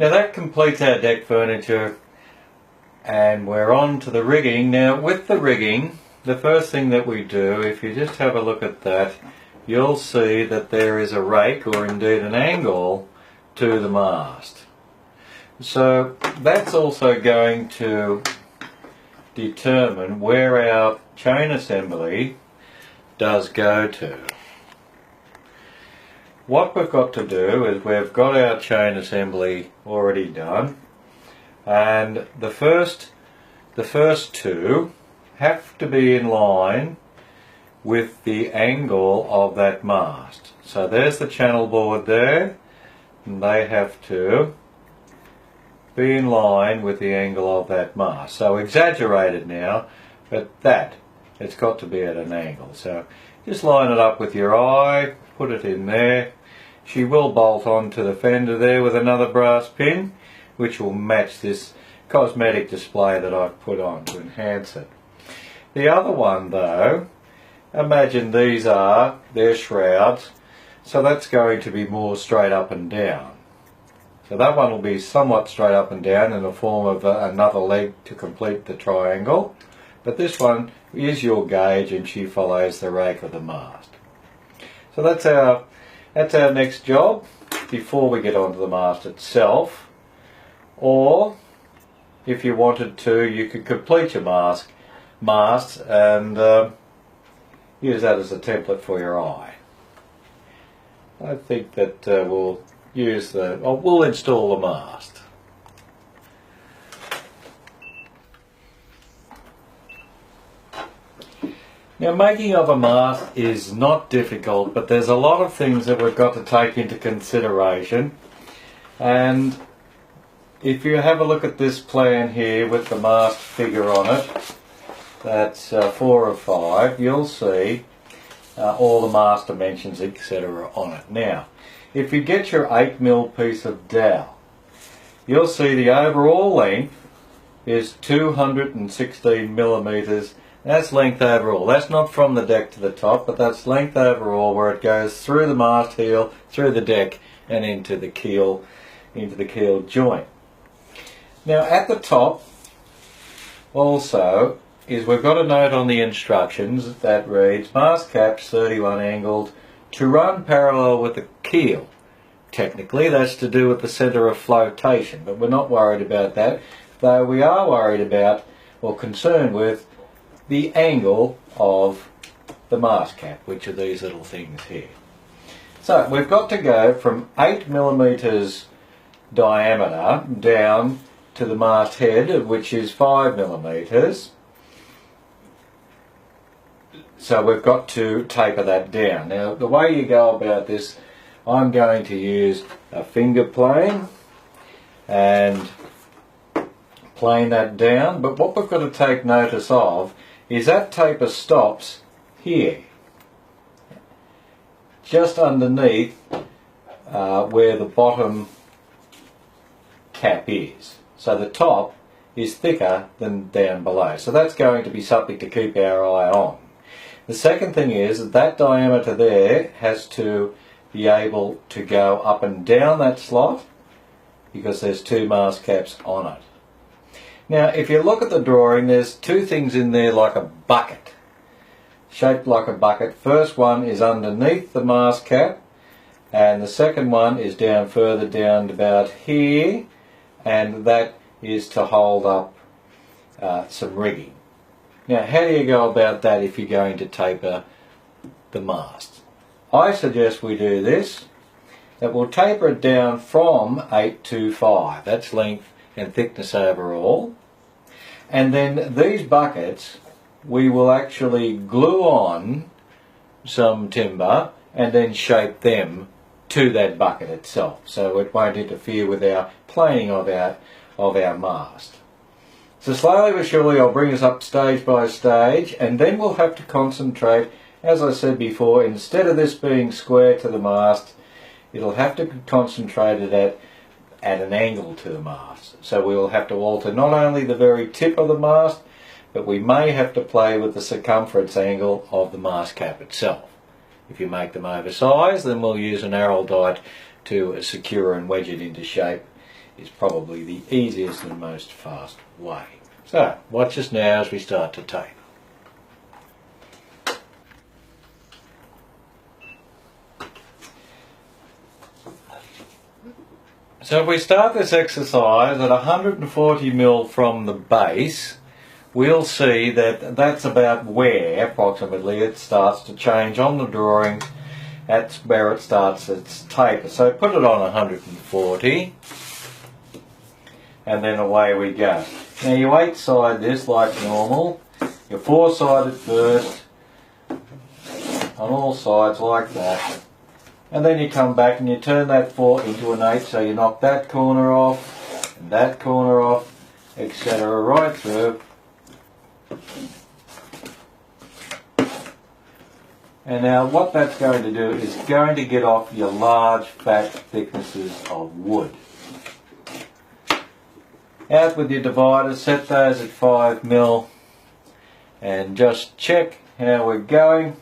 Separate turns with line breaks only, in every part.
Now that completes our deck furniture, and we're on to the rigging. Now with the rigging, the first thing that we do, if you just have a look at that, you'll see that there is a rake, or indeed an angle, to the mast. So that's also going to determine where our chain assembly does go to. What we've got to do is we've got our chain assembly already done, and the first two have to be in line with the angle of that mast. So there's the channel board there, and they have to be in line with the angle of that mast. So exaggerated now, but it's got to be at an angle. So just line it up with your eye, put it in there. She will bolt onto the fender there with another brass pin, which will match this cosmetic display that I've put on to enhance it. The other one though, imagine they're shrouds, so that's going to be more straight up and down. So that one will be somewhat straight up and down in the form of another leg to complete the triangle. But this one is your gauge, and she follows the rake of the mast. So that's our next job before we get onto the mast itself. Or if you wanted to, you could complete your mast and use that as a template for your eye. I think that we'll install the mast. Now, making of a mast is not difficult, but there's a lot of things that we've got to take into consideration. And if you have a look at this plan here with the mast figure on it, that's 4 of 5, you'll see all the mast dimensions, etc. on it. Now, if you get your 8mm piece of dowel, you'll see the overall length is 216mm. That's length overall. That's not from the deck to the top, but that's length overall, where it goes through the mast heel, through the deck, and into the keel joint. Now at the top also we've got a note on the instructions that reads mast caps 31 angled to run parallel with the keel. Technically that's to do with the centre of flotation, but we're not worried about that, though we are worried about, or concerned with, the angle of the mast cap, which are these little things here. So we've got to go from 8mm diameter down to the mast head, which is 5mm. So we've got to taper that down. Now the way you go about this, I'm going to use a finger plane and plane that down, but what we've got to take notice of is that taper stops here, just underneath where the bottom cap is. So the top is thicker than down below. So that's going to be something to keep our eye on. The second thing is that diameter there has to be able to go up and down that slot, because there's 2 mast caps on it. Now if you look at the drawing, there's 2 things in there like a bucket, shaped like a bucket. First one is underneath the mast cap, and the second one is down further down about here, and that is to hold up some rigging. Now how do you go about that if you're going to taper the mast? I suggest we do this, that we'll taper it down from 8 to 5, that's length and thickness overall. And then these buckets, we will actually glue on some timber and then shape them to that bucket itself, so it won't interfere with our planing of our mast. So slowly but surely I'll bring us up stage by stage, and then we'll have to concentrate, as I said before, instead of this being square to the mast, it'll have to be concentrated at an angle to the mast. So we'll have to alter not only the very tip of the mast, but we may have to play with the circumference angle of the mast cap itself. If you make them oversized, then we'll use an Araldite to secure and wedge it into shape is probably the easiest and most fast way. So watch us now as we start to tape. So if we start this exercise at 140mm from the base, we'll see that that's about where approximately it starts to change on the drawing. That's where it starts its taper. So put it on 140 and then away we go. Now you 8-side this like normal. You 4-sided first on all sides like that. And then you come back and you turn that 4 into an 8, so you knock that corner off, and that corner off, etc. right through. And now what that's going to do is going to get off your large fat thicknesses of wood. Out with your dividers, set those at 5mm and just check how we're going.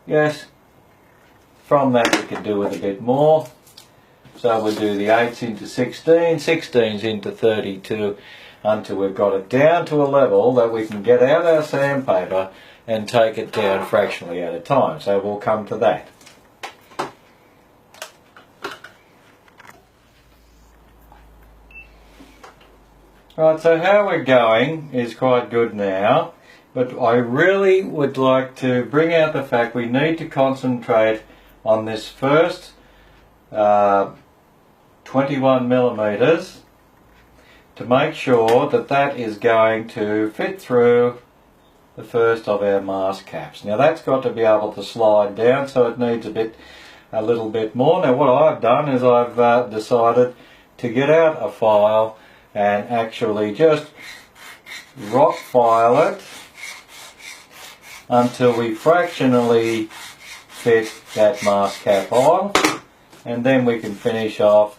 Yes. From that we can do with a bit more. So we'll do the 8s into 16, 16s into 32 until we've got it down to a level that we can get out our sandpaper and take it down fractionally at a time. So we'll come to that. Right, so how we're going is quite good now, but I really would like to bring out the fact we need to concentrate on this first 21mm to make sure that that is going to fit through the first of our mask caps. Now that's got to be able to slide down, so it needs a little bit more. Now what I've done is I've decided to get out a file and actually just rock file it until we fractionally fit that mask cap on, and then we can finish off,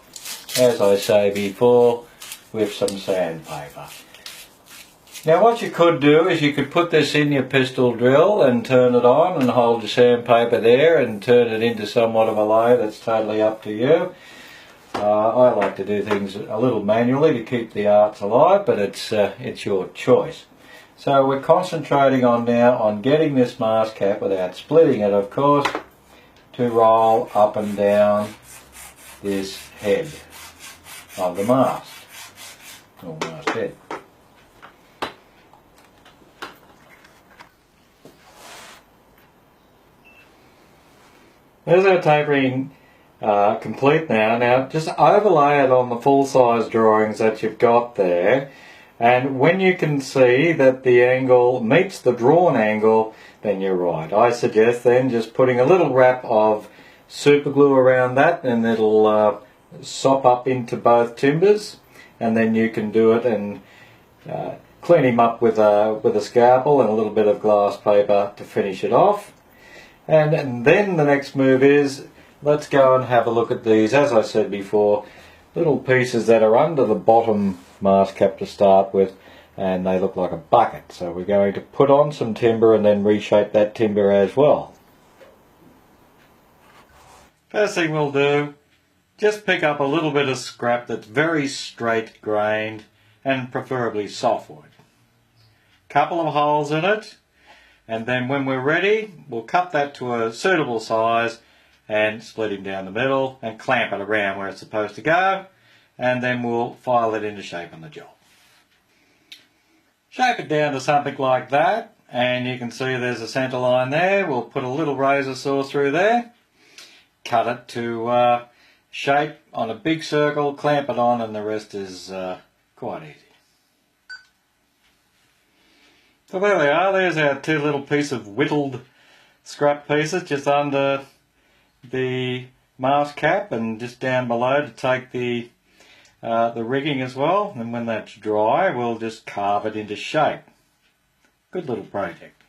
as I say before, with some sandpaper. Now what you could do is you could put this in your pistol drill and turn it on and hold your sandpaper there and turn it into somewhat of a lathe. That's totally up to you. I like to do things a little manually to keep the arts alive, but it's your choice. So we're concentrating on now on getting this mask cap, without splitting it of course, to roll up and down this head of the mast, or mast head. There's our tapering complete now. Now just overlay it on the full size drawings that you've got there, and when you can see that the angle meets the drawn angle, then you're right. I suggest then just putting a little wrap of super glue around that, and it'll sop up into both timbers, and then you can do it and clean him up with a scalpel and a little bit of glass paper to finish it off. And then the next move is, let's go and have a look at these, as I said before, little pieces that are under the bottom mask cap to start with, and they look like a bucket. So we're going to put on some timber and then reshape that timber as well. First thing we'll do, just pick up a little bit of scrap that's very straight grained and preferably softwood. Couple of holes in it, and then when we're ready we'll cut that to a suitable size and split him down the middle and clamp it around where it's supposed to go, and then we'll file it into shape on the job. Shape it down to something like that, and you can see there's a centre line there. We'll put a little razor saw through there, cut it to shape on a big circle, clamp it on, and the rest is quite easy. So there we are, there's our two little pieces of whittled scrap pieces just under the mask cap and just down below to take the rigging as well, and when that's dry we'll just carve it into shape. Good little project.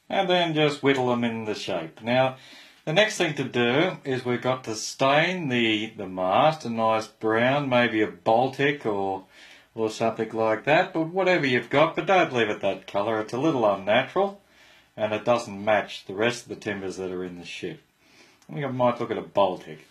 And then just whittle them in the shape. Now the next thing to do is we've got to stain the mast a nice brown, maybe a Baltic or something like that, but whatever you've got, but don't leave it that colour, it's a little unnatural and it doesn't match the rest of the timbers that are in the ship. I think I might look at a Baltic.